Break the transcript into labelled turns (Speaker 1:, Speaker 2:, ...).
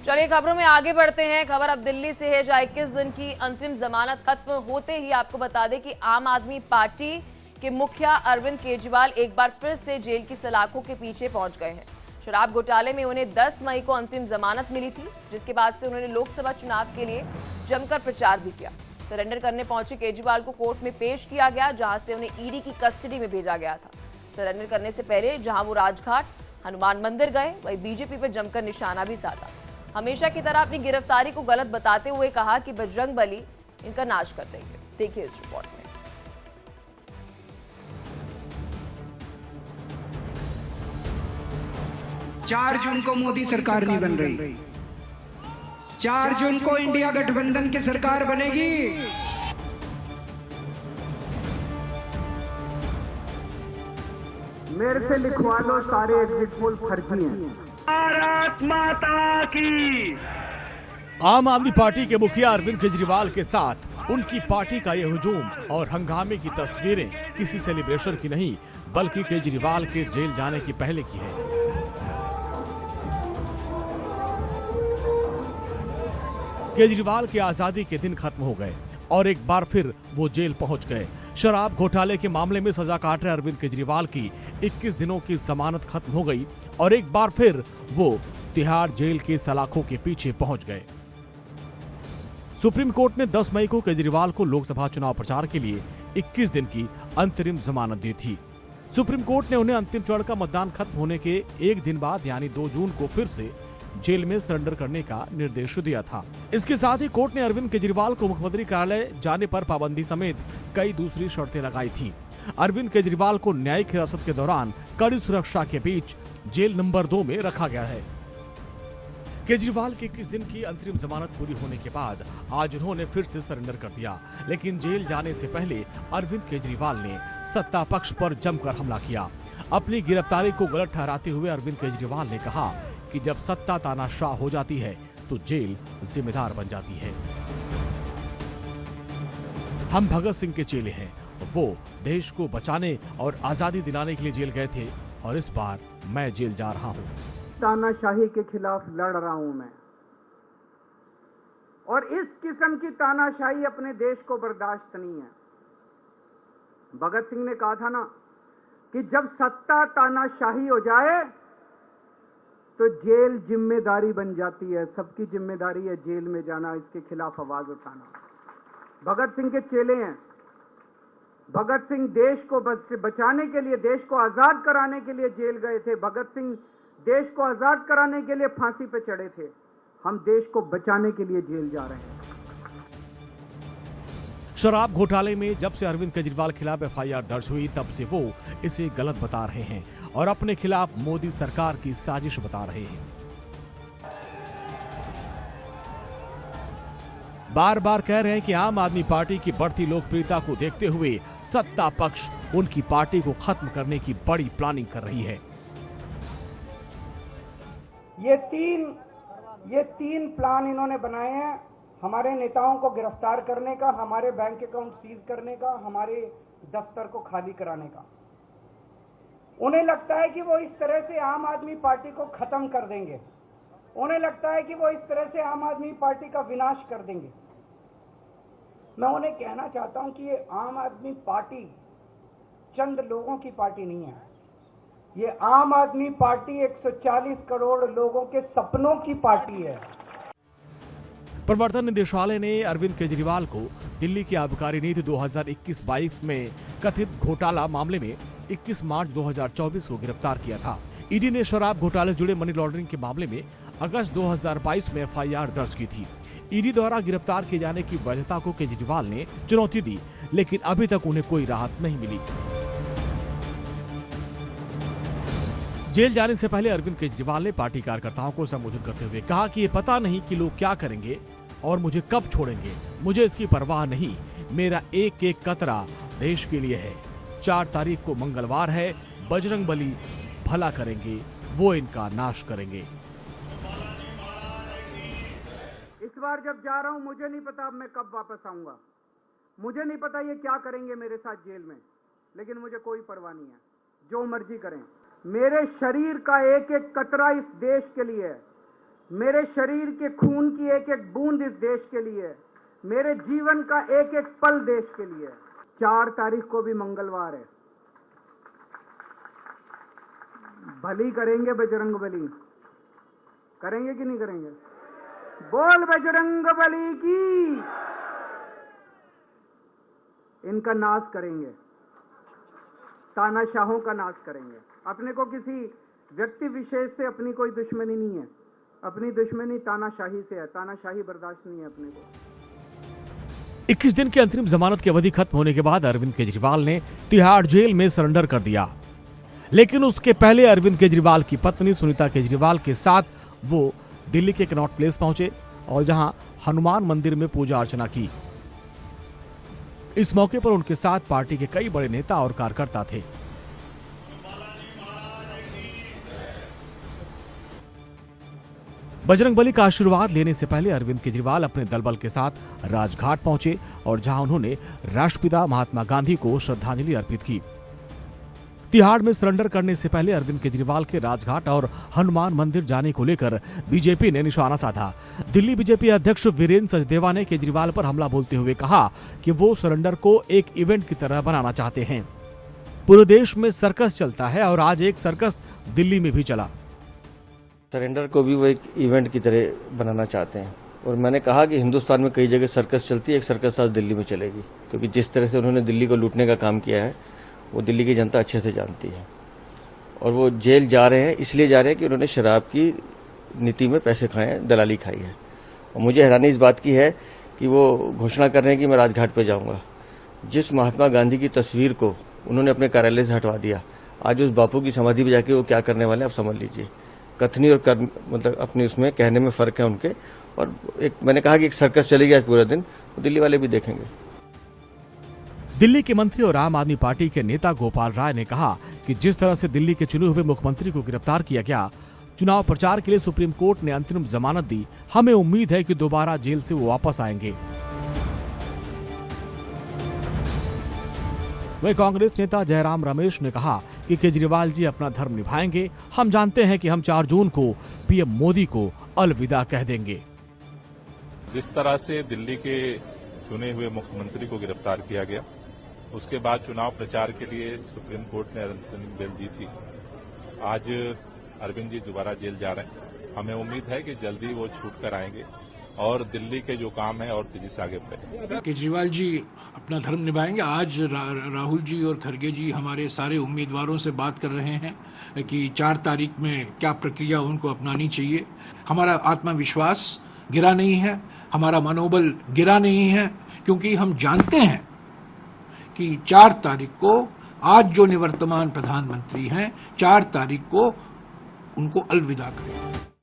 Speaker 1: चलिए खबरों में आगे बढ़ते हैं। खबर अब दिल्ली से है, जहां 21 दिन की अंतिम जमानत खत्म होते ही आपको बता दें कि आम आदमी पार्टी के मुखिया अरविंद केजरीवाल एक बार फिर से जेल की सलाखों के पीछे पहुंच गए हैं। शराब घोटाले में उन्हें 10 मई को अंतिम जमानत मिली थी, जिसके बाद से उन्होंने लोकसभा चुनाव के लिए जमकर प्रचार भी किया। सरेंडर करने पहुंचे केजरीवाल को कोर्ट में पेश किया गया, जहां से उन्हें ईडी की कस्टडी में भेजा गया था। सरेंडर करने से पहले जहां वो राजघाट, हनुमान मंदिर गए, वहीं बीजेपी पर जमकर निशाना भी साधा। हमेशा की तरह अपनी गिरफ्तारी को गलत बताते हुए कहा कि बजरंग बली इनका नाश कर देंगे। देखिए इस रिपोर्ट में।
Speaker 2: 4 जून को मोदी सरकार नहीं बन रही, 4 जून को इंडिया गठबंधन की सरकार बनेगी।
Speaker 3: मेरे से लिखवा लो, सारे एग्जिट पोल फर्जी हैं।
Speaker 4: भारत माता की।
Speaker 5: आम आदमी पार्टी के मुखिया अरविंद केजरीवाल के साथ उनकी पार्टी का यह हुजूम और हंगामे की तस्वीरें किसी सेलिब्रेशन की नहीं, बल्कि केजरीवाल के जेल जाने की पहले की है। केजरीवाल के आजादी के दिन खत्म हो गए और एक बार फिर वो जेल पहुंच गए। शराब घोटाले के मामले में सजा काट रहे अरविंद केजरीवाल की 21 दिनों की जमानत खत्म हो गई और एक बार फिर वो तिहाड़ जेल के सलाखों के पीछे पहुंच गए। सुप्रीम कोर्ट ने 10 मई को केजरीवाल को लोकसभा चुनाव प्रचार के लिए 21 दिन की अंतरिम जमानत दी थी। सुप्रीम कोर्ट ने उन्हें अंतिम चरण का मतदान खत्म होने के एक दिन बाद यानी 2 जून को फिर से जेल में सरेंडर करने का निर्देश दिया था। इसके साथ ही कोर्ट ने अरविंद केजरीवाल को मुख्यमंत्री कार्यालय जाने पर पाबंदी समेत कई दूसरी शर्तें लगाई थी। अरविंद केजरीवाल को न्यायिक हिरासत के दौरान कड़ी सुरक्षा के बीच जेल नंबर 2 में रखा गया है। केजरीवाल की 21 दिन की अंतरिम जमानत पूरी होने के बाद आज उन्होंने फिर से सरेंडर कर दिया, लेकिन जेल जाने से पहले अरविंद केजरीवाल ने सत्ता पक्ष पर जमकर हमला किया। अपनी गिरफ्तारी को गलत ठहराते हुए अरविंद केजरीवाल ने कहा कि जब सत्ता तानाशाह हो जाती है तो जेल जिम्मेदार बन जाती है। हम भगत सिंह के चेले हैं, वो देश को बचाने और आजादी दिलाने के लिए जेल गए थे और इस बार मैं जेल जा रहा हूं।
Speaker 3: तानाशाही के खिलाफ लड़ रहा हूं मैं, और इस किस्म की तानाशाही अपने देश को बर्दाश्त नहीं है। भगत सिंह ने कहा था ना कि जब सत्ता तानाशाही हो जाए तो जेल जिम्मेदारी बन जाती है। सबकी जिम्मेदारी है जेल में जाना, इसके खिलाफ आवाज उठाना। भगत सिंह के चेले हैं। भगत सिंह देश को बचाने के लिए, देश को आजाद कराने के लिए जेल गए थे। भगत सिंह देश को आजाद कराने के लिए फांसी पे चढ़े थे। हम देश को बचाने के लिए जेल जा रहे हैं।
Speaker 5: शराब घोटाले में जब से अरविंद केजरीवाल खिलाफ एफआईआर दर्ज हुई तब से वो इसे गलत बता रहे हैं और अपने खिलाफ मोदी सरकार की साजिश बता रहे हैं। बार बार कह रहे हैं कि आम आदमी पार्टी की बढ़ती लोकप्रियता को देखते हुए सत्ता पक्ष उनकी पार्टी को खत्म करने की बड़ी प्लानिंग कर रही है।
Speaker 2: ये तीन प्लान इन्होंने बनाए हैं। हमारे नेताओं को गिरफ्तार करने का, हमारे बैंक अकाउंट सीज करने का, हमारे दफ्तर को खाली कराने का। उन्हें लगता है कि वो इस तरह से आम आदमी पार्टी को खत्म कर देंगे। उन्हें लगता है कि वो इस तरह से आम आदमी पार्टी का विनाश कर देंगे। मैं उन्हें कहना चाहता हूं कि ये आम आदमी पार्टी चंद लोगों की पार्टी नहीं है। ये आम आदमी पार्टी 140 करोड़ लोगों के सपनों की पार्टी है।
Speaker 5: प्रवर्तन निदेशालय ने अरविंद केजरीवाल को दिल्ली की आबकारी नीति 2021-22 में कथित घोटाला मामले में 21 मार्च 2024 को गिरफ्तार किया था। ईडी ने शराब घोटाले से जुड़े मनी लॉन्ड्रिंग के मामले में अगस्त 2022 में एफआईआर दर्ज की थी। ईडी द्वारा गिरफ्तार किए जाने की वैधता को केजरीवाल ने चुनौती दी, लेकिन अभी तक उन्हें कोई राहत नहीं मिली। जेल जाने से पहले अरविंद केजरीवाल ने पार्टी कार्यकर्ताओं को संबोधित करते हुए कहा कि ये पता नहीं कि लोग क्या करेंगे और मुझे कब छोड़ेंगे, मुझे इसकी परवाह नहीं। मेरा एक एक कतरा देश के लिए है। 4 तारीख को मंगलवार है, बजरंग बली भला करेंगे, वो इनका नाश करेंगे।
Speaker 3: इस बार जब जा रहा हूं, मुझे नहीं पता अब मैं कब वापस आऊंगा। मुझे नहीं पता ये क्या करेंगे मेरे साथ जेल में, लेकिन मुझे कोई परवाह नहीं है। जो मर्जी करें, मेरे शरीर का एक एक कतरा इस देश के लिए है। मेरे शरीर के खून की एक एक बूंद इस देश के लिए, मेरे जीवन का एक एक पल देश के लिए। 4 तारीख को भी मंगलवार है। भली करेंगे बजरंग बली, करेंगे कि नहीं करेंगे? बोल बजरंग बली की। इनका नाश करेंगे, तानाशाहों का नाश करेंगे। अपने को किसी व्यक्ति विशेष से अपनी कोई दुश्मनी नहीं है, अपनी दुश्मनी तानाशाही से है। तानाशाही बर्दाश्त नहीं है अपने को।
Speaker 5: 21 दिन की अंतरिम जमानत की अवधि खत्म होने के बाद अरविंद केजरीवाल ने तिहाड़ जेल में सरेंडर कर दिया, लेकिन उसके पहले अरविंद केजरीवाल की पत्नी सुनीता केजरीवाल के साथ वो दिल्ली के कनॉट प्लेस पहुंचे और जहां हनुमान मंदिर में पूजा अर्चना की। इस मौके पर उनके साथ पार्टी के कई बड़े नेता और कार्यकर्ता थे। बजरंगबली का आशीर्वाद लेने से पहले अरविंद केजरीवाल अपने दलबल के साथ राजघाट पहुंचे और जहां उन्होंने राष्ट्रपिता महात्मा गांधी को श्रद्धांजलि अर्पित की। तिहाड़ में सरेंडर करने से पहले अरविंद केजरीवाल के राजघाट और हनुमान मंदिर जाने को लेकर बीजेपी ने निशाना साधा। दिल्ली बीजेपी अध्यक्ष वीरेंद्र सचदेवा ने केजरीवाल पर हमला बोलते हुए कहा कि वो सरेंडर को एक इवेंट की तरह बनाना चाहते हैं। पूरे देश में सर्कस चलता है और आज एक सर्कस दिल्ली में भी चला।
Speaker 6: सरेंडर को भी वो एक इवेंट की तरह बनाना चाहते हैं और मैंने कहा कि हिंदुस्तान में कई जगह सर्कस चलती है, एक सर्कस आज दिल्ली में चलेगी, क्योंकि जिस तरह से उन्होंने दिल्ली को लूटने का काम किया है वो दिल्ली की जनता अच्छे से जानती है। और वो जेल जा रहे हैं इसलिए जा रहे हैं कि उन्होंने शराब की नीति में पैसे खाए हैं, दलाली खाई है। और मुझे हैरानी इस बात की है कि वो घोषणा कर रहे हैं कि मैं राजघाट पर जाऊंगा। जिस महात्मा गांधी की तस्वीर को उन्होंने अपने कार्यालय से हटवा दिया, आज उस बापू की समाधि पर जाके वो क्या करने वाले हैं आप समझ लीजिए। कथनी और कर्म मतलब अपने उसमें कहने में फर्क है उनके। और एक मैंने कहा कि एक सर्कस चलेगी आज पूरा दिन, वो दिल्ली वाले भी देखेंगे।
Speaker 5: दिल्ली के मंत्री और आम आदमी पार्टी के नेता गोपाल राय ने कहा कि जिस तरह से दिल्ली के चुने हुए मुख्यमंत्री को गिरफ्तार किया गया, चुनाव प्रचार के लिए सुप्रीम कोर्ट ने अंतरिम जमानत दी। हमें उम्मीद है कि दोबारा जेल से वो वापस आएंगे। वहीं कांग्रेस नेता जयराम रमेश ने कहा कि केजरीवाल जी अपना धर्म निभाएंगे। हम जानते हैं कि हम 4 जून को पीएम मोदी को अलविदा कह देंगे।
Speaker 7: जिस तरह से दिल्ली के चुने हुए मुख्यमंत्री को गिरफ्तार किया गया, उसके बाद चुनाव प्रचार के लिए सुप्रीम कोर्ट ने अंतरिम बेल दी थी। आज अरविंद जी दोबारा जेल जा रहे हैं। हमें उम्मीद है कि जल्दी वो छूट कर आएंगे और दिल्ली के जो काम है और तेजी से आगे बढ़ेंगे।
Speaker 8: केजरीवाल जी अपना धर्म निभाएंगे। आज राहुल जी और खड़गे जी हमारे सारे उम्मीदवारों से बात कर रहे हैं कि 4 तारीख में क्या प्रक्रिया उनको अपनानी चाहिए। हमारा आत्मविश्वास गिरा नहीं है, हमारा मनोबल गिरा नहीं है, क्योंकि हम जानते हैं कि 4 तारीख को आज जो निवर्तमान प्रधानमंत्री हैं 4 तारीख को उनको अलविदा करें।